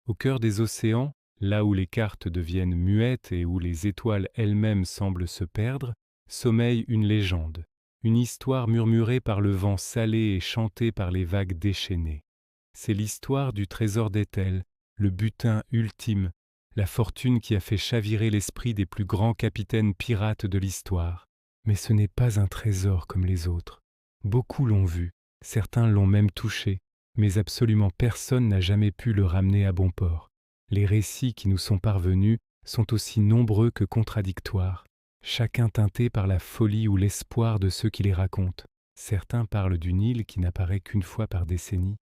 Au cœur des océans, là où les cartes deviennent muettes et où les étoiles elles-mêmes semblent se perdre, sommeille une légende, une histoire murmurée par le vent salé et chantée par les vagues déchaînées. C'est l'histoire du trésor d'Ethel, le butin ultime, la fortune qui a fait chavirer l'esprit des plus grands capitaines pirates de l'histoire. Mais ce n'est pas un trésor comme les autres. Beaucoup l'ont vu, certains l'ont même touché, mais absolument personne n'a jamais pu le ramener à bon port. Les récits qui nous sont parvenus sont aussi nombreux que contradictoires, chacun teinté par la folie ou l'espoir de ceux qui les racontent. Certains parlent d'une île qui n'apparaît qu'une fois par décennie,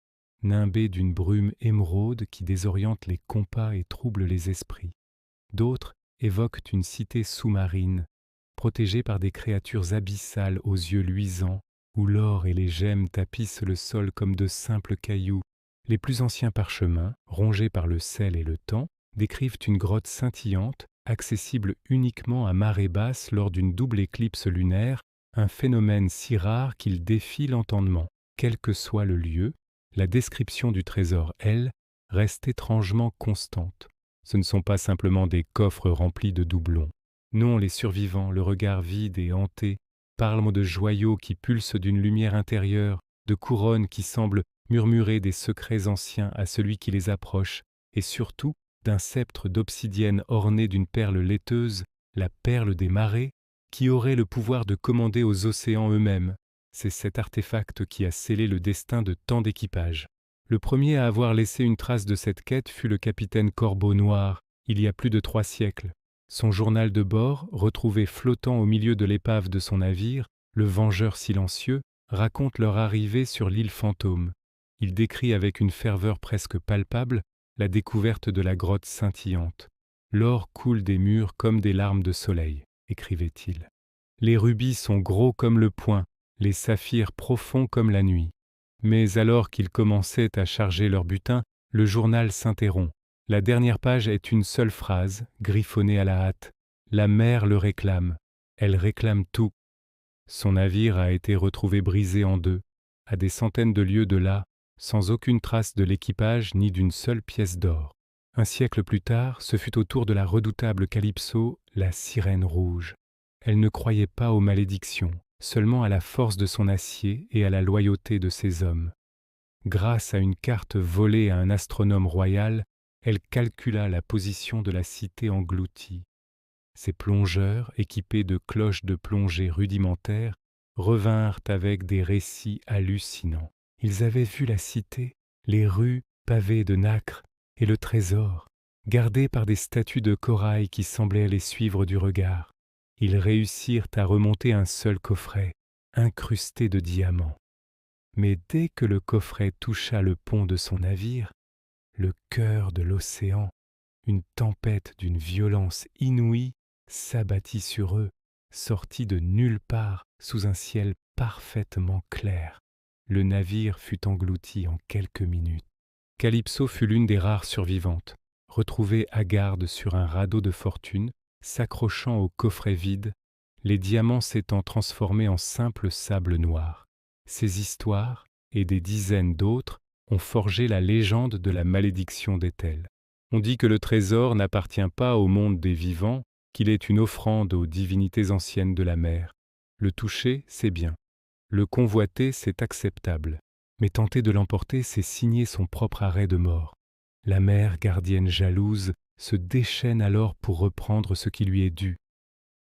nimbée d'une brume émeraude qui désoriente les compas et trouble les esprits. D'autres évoquent une cité sous-marine, protégée par des créatures abyssales aux yeux luisants, où l'or et les gemmes tapissent le sol comme de simples cailloux. Les plus anciens parchemins, rongés par le sel et le temps, décrivent une grotte scintillante, accessible uniquement à marée basse lors d'une double éclipse lunaire, un phénomène si rare qu'il défie l'entendement. Quel que soit le lieu, la description du trésor, elle, reste étrangement constante. Ce ne sont pas simplement des coffres remplis de doublons. Non, les survivants, le regard vide et hanté, parlent de joyaux qui pulsent d'une lumière intérieure, de couronnes qui semblent murmurer des secrets anciens à celui qui les approche, et surtout d'un sceptre d'obsidienne orné d'une perle laiteuse, la perle des marées, qui aurait le pouvoir de commander aux océans eux-mêmes. C'est cet artefact qui a scellé le destin de tant d'équipages. Le premier à avoir laissé une trace de cette quête fut le capitaine Corbeau Noir, il y a plus de 3 siècles. Son journal de bord, retrouvé flottant au milieu de l'épave de son navire, le Vengeur silencieux, raconte leur arrivée sur l'île fantôme. Il décrit avec une ferveur presque palpable la découverte de la grotte scintillante. L'or coule des murs comme des larmes de soleil, écrivait-il. Les rubis sont gros comme le poing, les saphirs profonds comme la nuit. Mais alors qu'ils commençaient à charger leur butin, le journal s'interrompt. La dernière page est une seule phrase, griffonnée à la hâte. La mer le réclame. Elle réclame tout. Son navire a été retrouvé brisé en deux, à des centaines de lieues de là, sans aucune trace de l'équipage ni d'une seule pièce d'or. Un siècle plus tard, ce fut au tour de la redoutable Calypso, la sirène rouge. Elle ne croyait pas aux malédictions, seulement à la force de son acier et à la loyauté de ses hommes. Grâce à une carte volée à un astronome royal, elle calcula la position de la cité engloutie. Ses plongeurs, équipés de cloches de plongée rudimentaires, revinrent avec des récits hallucinants. Ils avaient vu la cité, les rues pavées de nacre, et le trésor, gardé par des statues de corail qui semblaient les suivre du regard. Ils réussirent à remonter un seul coffret, incrusté de diamants. Mais dès que le coffret toucha le pont de son navire, le cœur de l'océan, une tempête d'une violence inouïe s'abattit sur eux, sortit de nulle part sous un ciel parfaitement clair. Le navire fut englouti en quelques minutes. Calypso fut l'une des rares survivantes, retrouvée hagarde sur un radeau de fortune, s'accrochant au coffret vide, les diamants s'étant transformés en simple sable noir. Ces histoires, et des dizaines d'autres, ont forgé la légende de la malédiction d'Ethel. On dit que le trésor n'appartient pas au monde des vivants, qu'il est une offrande aux divinités anciennes de la mer. Le toucher, c'est bien. Le convoiter, c'est acceptable. Mais tenter de l'emporter, c'est signer son propre arrêt de mort. La mer, gardienne jalouse, se déchaîne alors pour reprendre ce qui lui est dû.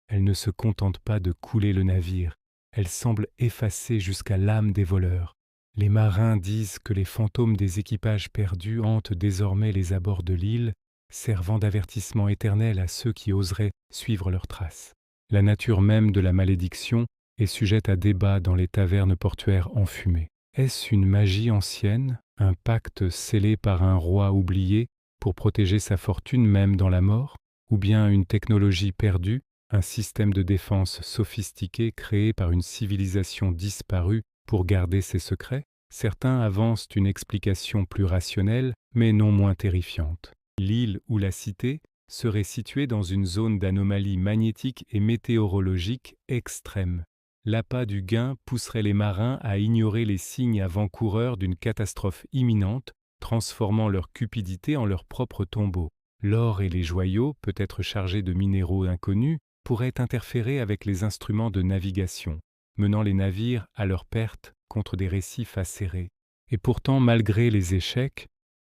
Elle ne se contente pas de couler le navire, elle semble effacer jusqu'à l'âme des voleurs. Les marins disent que les fantômes des équipages perdus hantent désormais les abords de l'île, servant d'avertissement éternel à ceux qui oseraient suivre leurs traces. La nature même de la malédiction est sujette à débat dans les tavernes portuaires enfumées. Est-ce une magie ancienne, un pacte scellé par un roi oublié pour protéger sa fortune même dans la mort, ou bien une technologie perdue, un système de défense sophistiqué créé par une civilisation disparue pour garder ses secrets? Certains avancent une explication plus rationnelle, mais non moins terrifiante. L'île ou la cité serait située dans une zone d'anomalie magnétique et météorologique extrême. L'appât du gain pousserait les marins à ignorer les signes avant-coureurs d'une catastrophe imminente, transformant leur cupidité en leur propre tombeau. L'or et les joyaux, peut-être chargés de minéraux inconnus, pourraient interférer avec les instruments de navigation, menant les navires à leur perte contre des récifs acérés. Et pourtant, malgré les échecs,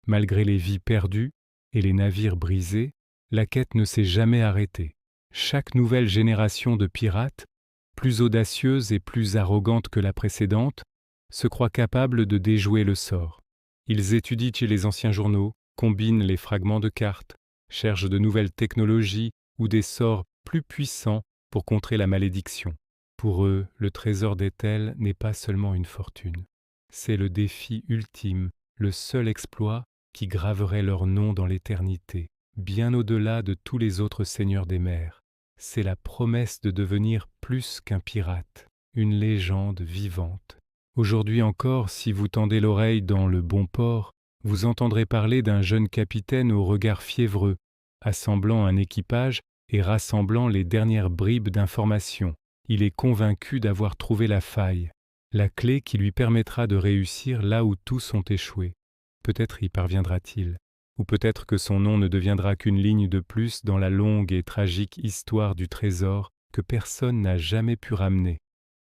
malgré les vies perdues et les navires brisés, la quête ne s'est jamais arrêtée. Chaque nouvelle génération de pirates, plus audacieuse et plus arrogante que la précédente, se croit capable de déjouer le sort. Ils étudient chez les anciens journaux, combinent les fragments de cartes, cherchent de nouvelles technologies ou des sorts plus puissants pour contrer la malédiction. Pour eux, le trésor d'Ethel n'est pas seulement une fortune. C'est le défi ultime, le seul exploit qui graverait leur nom dans l'éternité, bien au-delà de tous les autres seigneurs des mers. C'est la promesse de devenir plus qu'un pirate, une légende vivante. Aujourd'hui encore, si vous tendez l'oreille dans le bon port, vous entendrez parler d'un jeune capitaine au regard fiévreux, assemblant un équipage et rassemblant les dernières bribes d'informations. Il est convaincu d'avoir trouvé la faille, la clé qui lui permettra de réussir là où tous ont échoué. Peut-être y parviendra-t-il, ou peut-être que son nom ne deviendra qu'une ligne de plus dans la longue et tragique histoire du trésor que personne n'a jamais pu ramener,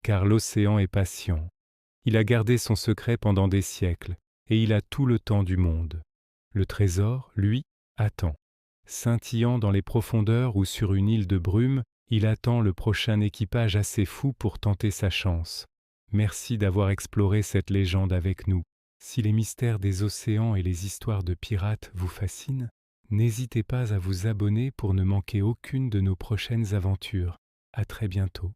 car l'océan est patient. Il a gardé son secret pendant des siècles, et il a tout le temps du monde. Le trésor, lui, attend. Scintillant dans les profondeurs ou sur une île de brume, il attend le prochain équipage assez fou pour tenter sa chance. Merci d'avoir exploré cette légende avec nous. Si les mystères des océans et les histoires de pirates vous fascinent, n'hésitez pas à vous abonner pour ne manquer aucune de nos prochaines aventures. À très bientôt.